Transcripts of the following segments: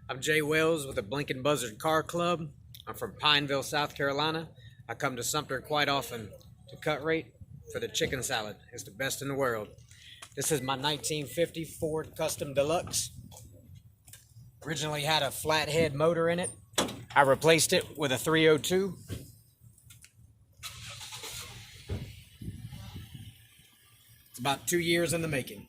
I'm Jay Wells with the Blinking Buzzard Car Club. I'm from Pineville, South Carolina. I come to Sumter quite often to cut rate for the chicken salad. It's the best in the world. This is my 1950 Ford Custom Deluxe. Originally had a flathead motor in it. I replaced it with a 302. It's about 2 years in the making.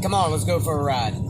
Come on, let's go for a ride.